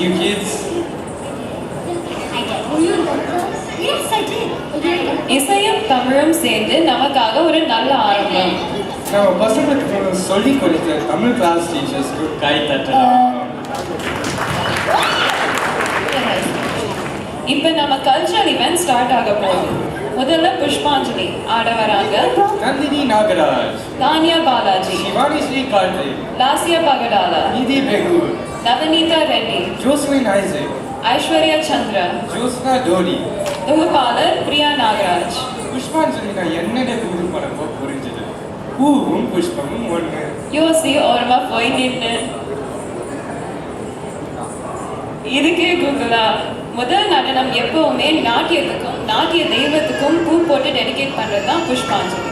you, kids. Yes, I did. இசையும் தமிழும் சேர்ந்து நமக்காக ஒரு நல்ல ஆரம்பம். நம்ம பசங்களுக்கு சொல்லிக் கொடுக்கிற தமிழ் கிளாஸ் டீச்சர்ஸ்க்கு கை தட்டலாம். இப்போ நம்ம கல்ச்சரல் இவெண்ட் ஸ்டார்ட் ஆக போகுது. முதல்ல புஷ்பாஞ்சலி ஆட வராங்க நந்தினி நாகராஜ், தானியா பாலாஜி, சிவானி ஸ்ரீகாந்த், லாசியா பகடாலா, நிதி பெகூர், நவநீதா ரெட்டி, ஜோஸ்லின் ஐசக், ஐஸ்வர்யா சந்திரா, ஜோஸ்னா டோடி. தொகுப்பாளர் பிரியா நாகராஜ். புஷ்பாஞ்சலினா என்னென்ன தூது படமோ புரிஞ்சது. பூவும் புஷ்பமும் ஒண்ணு. யோசி ஓரமா போய் நின்று இதுக்கே கூகுளா. முதல் நடனம் எப்பவுமே நாட்டியத்துக்கும் நாட்டிய தெய்வத்துக்கும் பூ போட்டு டெடிகேட் பண்றது தான் புஷ்பாஞ்சலி.